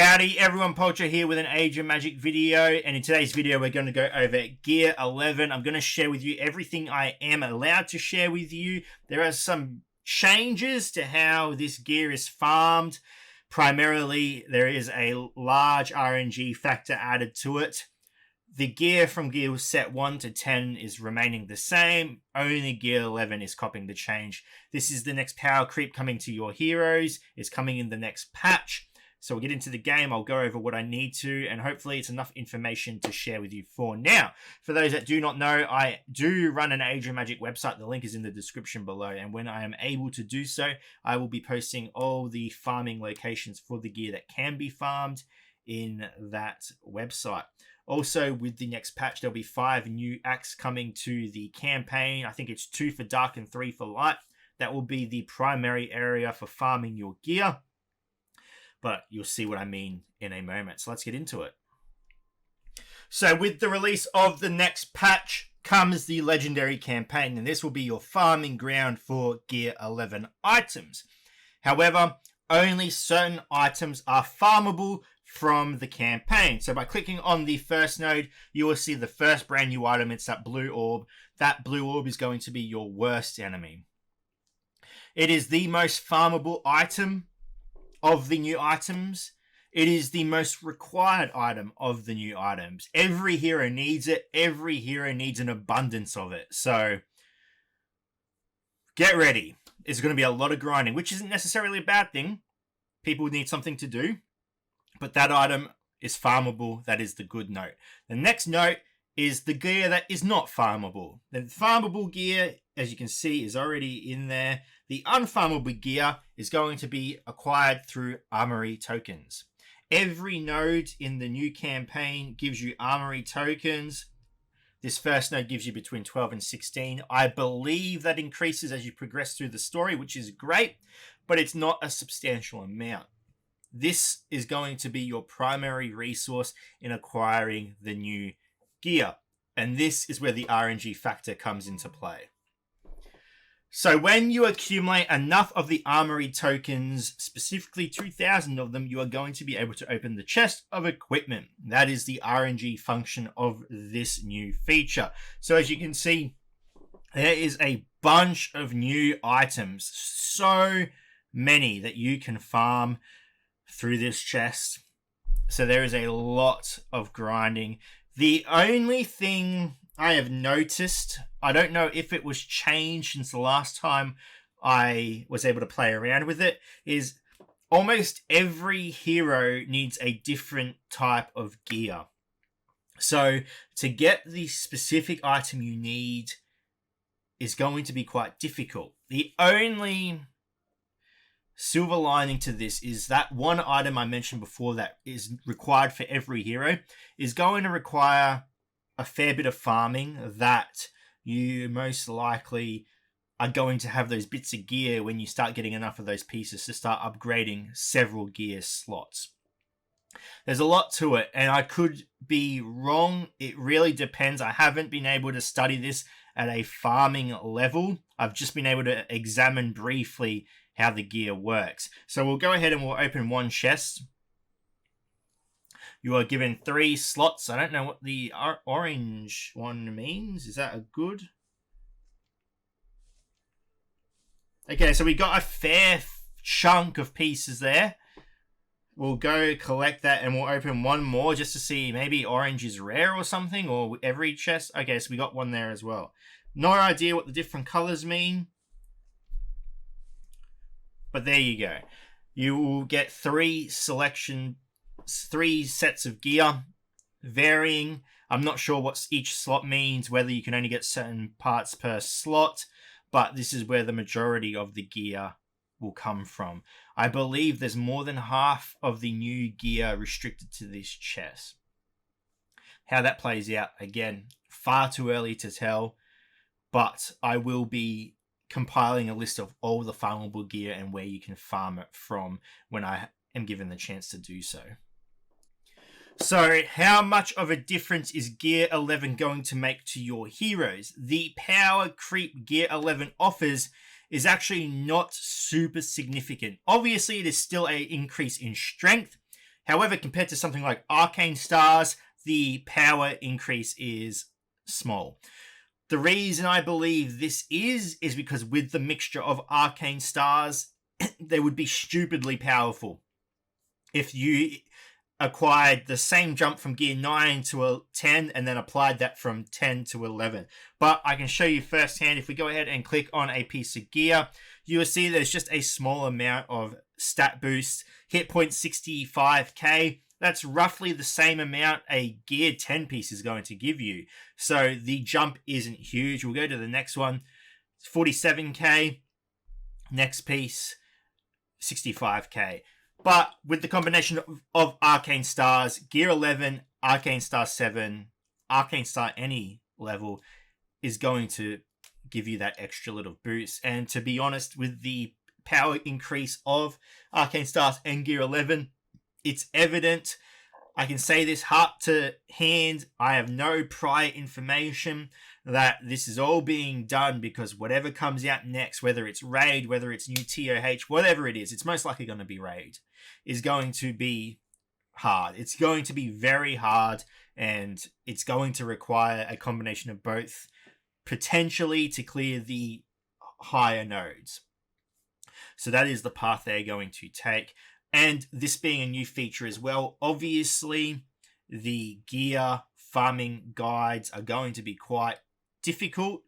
Howdy everyone, Poacher here with an Age of Magic video, and in today's video we're going to go over Gear 11. I'm going to share with you everything I am allowed to share with you. There are some changes to how this gear is farmed. Primarily, there is a large RNG factor added to it. The gear from gear set 1 to 10 is remaining the same. Only gear 11 is copying the change. This is the next power creep coming to your heroes. It's coming in the next patch. So we'll get into the game, I'll go over what I need to, and hopefully it's enough information to share with you for now. For those that do not know, I do run an Age of Magic website. The link is in the description below, and when I am able to do so, I will be posting all the farming locations for the gear that can be farmed in that website. Also, with the next patch, there'll be 5 new acts coming to the campaign. I think it's 2 for Dark and 3 for Light. That will be the primary area for farming your gear. But you'll see what I mean in a moment. So let's get into it. So with the release of the next patch comes the Legendary campaign. And this will be your farming ground for Gear 11 items. However, only certain items are farmable from the campaign. So by clicking on the first node, you will see the first brand new item. It's that blue orb. That blue orb is going to be your worst enemy. It is the most farmable item of the new items. It is the most required item of the new items. Every hero needs it. Every hero needs an abundance of it. So get ready. It's going to be a lot of grinding, which isn't necessarily a bad thing. People need something to do. But that item is farmable. That is the good note. The next note is the gear that is not farmable. The farmable gear, as you can see, is already in there. The unfarmable gear is going to be acquired through armory tokens. Every node in the new campaign gives you armory tokens. This first node gives you between 12 and 16. I believe that increases as you progress through the story, which is great, but it's not a substantial amount. This is going to be your primary resource in acquiring the new gear. And this is where the RNG factor comes into play. So when you accumulate enough of the armory tokens, specifically 2,000 of them, you are going to be able to open the chest of equipment. That is the RNG function of this new feature. So as you can see, there is a bunch of new items. So many that you can farm through this chest. So there is a lot of grinding. The only thing I have noticed, I don't know if it was changed since the last time I was able to play around with it, is almost every hero needs a different type of gear. So to get the specific item you need is going to be quite difficult. The only silver lining to this is that one item I mentioned before that is required for every hero is going to require a fair bit of farming, that you most likely are going to have those bits of gear when you start getting enough of those pieces to start upgrading several gear slots. There's a lot to it, and I could be wrong. It really depends. I haven't been able to study this at a farming level. I've just been able to examine briefly how the gear works. So we'll go ahead and we'll open one chest. You are given 3 slots. I don't know what the orange one means. Is that a good? Okay, so we got a fair chunk of pieces there. We'll go collect that and we'll open one more just to see maybe orange is rare or something, or every chest. Okay, so we got one there as well. No idea what the different colors mean. But there you go. You will get 3 sets of gear, varying. I'm not sure what each slot means, whether you can only get certain parts per slot, but this is where the majority of the gear will come from. I believe there's more than half of the new gear restricted to this chest. How that plays out, again, far too early to tell, but I will be compiling a list of all the farmable gear and where you can farm it from when I am given the chance to do so. So how much of a difference is Gear 11 going to make to your heroes? The power creep Gear 11 offers is actually not super significant. Obviously, it is still an increase in strength. However, compared to something like Arcane Stars, the power increase is small. The reason I believe this is because with the mixture of Arcane Stars, they would be stupidly powerful. If you acquired the same jump from gear 9 to a 10 and then applied that from 10 to 11. But I can show you firsthand. If we go ahead and click on a piece of gear, you will see there's just a small amount of stat boost. Hit point 65k. That's roughly the same amount a gear 10 piece is going to give you. So the jump isn't huge. We'll go to the next one. 47k. Next piece, 65k. But with the combination of Arcane Stars, Gear 11, Arcane Star 7, Arcane Star any level is going to give you that extra little boost. And to be honest, with the power increase of Arcane Stars and Gear 11, it's evident. I can say this heart to hand. I have no prior information that this is all being done because whatever comes out next, whether it's Raid, whether it's new TOH, whatever it is, it's most likely going to be Raid, is going to be hard. It's going to be very hard, and it's going to require a combination of both potentially to clear the higher nodes. So that is the path they're going to take. And this being a new feature as well, obviously the gear farming guides are going to be quite difficult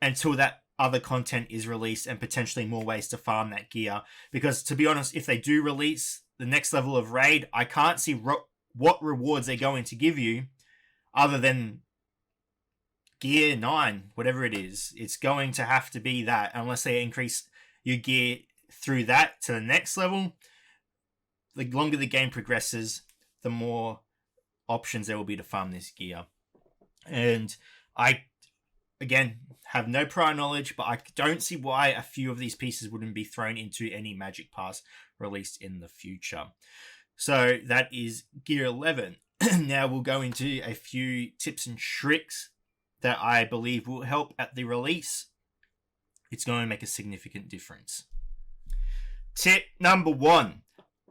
until that other content is released and potentially more ways to farm that gear. Because to be honest, if they do release the next level of Raid, I can't see what rewards they're going to give you other than gear 9, whatever it is. It's going to have to be that unless they increase your gear through that to the next level. The longer the game progresses, the more options there will be to farm this gear. And I, again, have no prior knowledge, but I don't see why a few of these pieces wouldn't be thrown into any Magic Pass released in the future. So that is Gear 11. Now we'll go into a few tips and tricks that I believe will help at the release. It's going to make a significant difference. Tip number 1.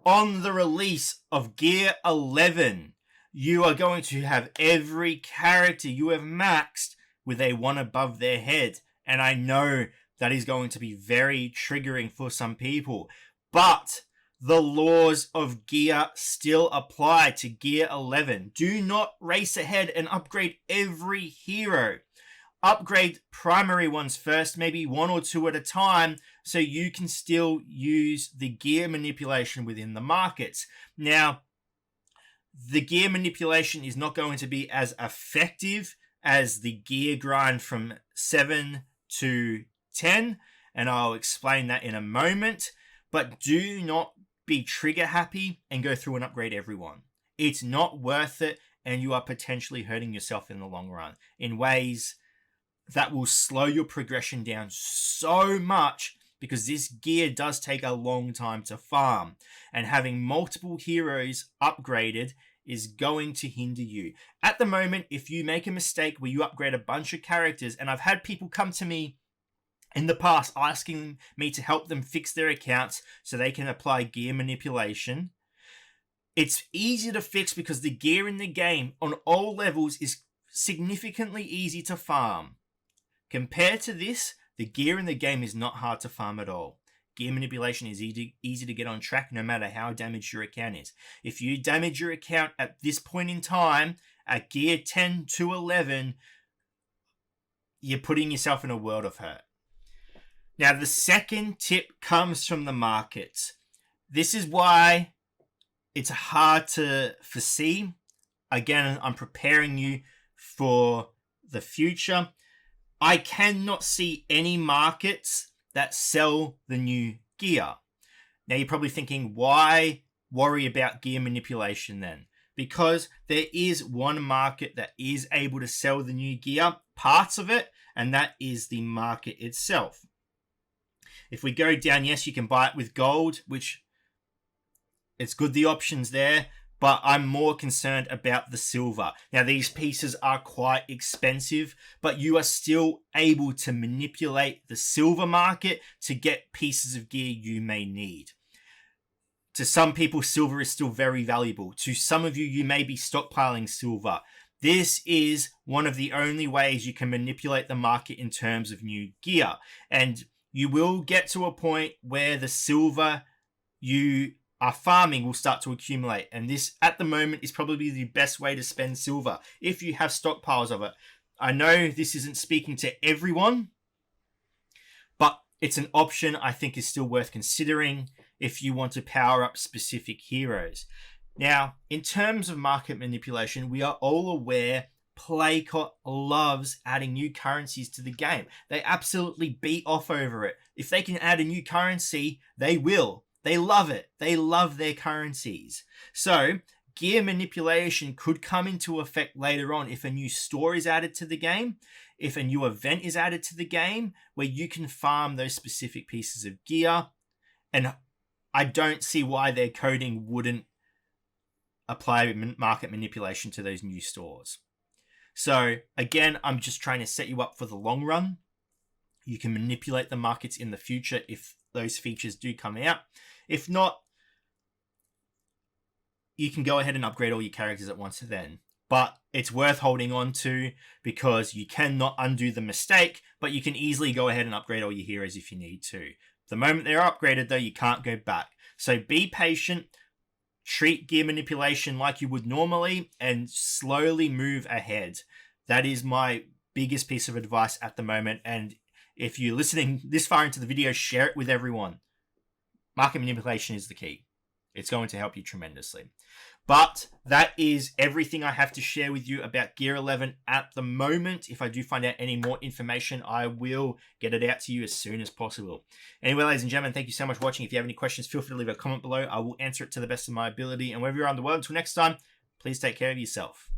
On the release of Gear 11, you are going to have every character you have maxed with a 1 above their head. And I know that is going to be very triggering for some people. But the laws of gear still apply to Gear 11. Do not race ahead and upgrade every hero. Upgrade primary ones first, maybe 1 or 2 at a time, so you can still use the gear manipulation within the markets. Now, the gear manipulation is not going to be as effective as the gear grind from 7 to 10, and I'll explain that in a moment. But do not be trigger happy and go through and upgrade everyone. It's not worth it, and you are potentially hurting yourself in the long run in ways that will slow your progression down so much, because this gear does take a long time to farm, and having multiple heroes upgraded is going to hinder you. At the moment, if you make a mistake where you upgrade a bunch of characters, and I've had people come to me in the past asking me to help them fix their accounts so they can apply gear manipulation. It's easy to fix because the gear in the game on all levels is significantly easy to farm. Compared to this, the gear in the game is not hard to farm at all. Gear manipulation is easy to get on track no matter how damaged your account is. If you damage your account at this point in time, at gear 10 to 11, you're putting yourself in a world of hurt. Now, the second tip comes from the markets. This is why it's hard to foresee. Again, I'm preparing you for the future. I cannot see any markets that sell the new gear. Now, you're probably thinking, why worry about gear manipulation then? Because there is one market that is able to sell the new gear, parts of it, and that is the market itself. If we go down, yes, you can buy it with gold, which it's good, the options there, but I'm more concerned about the silver. Now, these pieces are quite expensive, but you are still able to manipulate the silver market to get pieces of gear you may need. To some people, silver is still very valuable. To some of you, you may be stockpiling silver. This is one of the only ways you can manipulate the market in terms of new gear. And you will get to a point where the silver you are farming will start to accumulate. And this, at the moment, is probably the best way to spend silver if you have stockpiles of it. I know this isn't speaking to everyone, but it's an option I think is still worth considering if you want to power up specific heroes. Now, in terms of market manipulation, we are all aware Playcott loves adding new currencies to the game. They absolutely beat off over it. If they can add a new currency, they will. They love it. They love their currencies. So, gear manipulation could come into effect later on if a new store is added to the game, if a new event is added to the game, where you can farm those specific pieces of gear. And I don't see why their coding wouldn't apply market manipulation to those new stores. So again, I'm just trying to set you up for the long run. You can manipulate the markets in the future if those features do come out. If not, you can go ahead and upgrade all your characters at once then. But it's worth holding on to because you cannot undo the mistake, but you can easily go ahead and upgrade all your heroes if you need to. The moment they're upgraded, though, you can't go back. So be patient. Treat gear manipulation like you would normally and slowly move ahead. That is my biggest piece of advice at the moment. And if you're listening this far into the video, share it with everyone. Market manipulation is the key. It's going to help you tremendously. But that is everything I have to share with you about Gear 11 at the moment. If I do find out any more information, I will get it out to you as soon as possible. Anyway, ladies and gentlemen, thank you so much for watching. If you have any questions, feel free to leave a comment below. I will answer it to the best of my ability. And wherever you are in the world, until next time, please take care of yourself.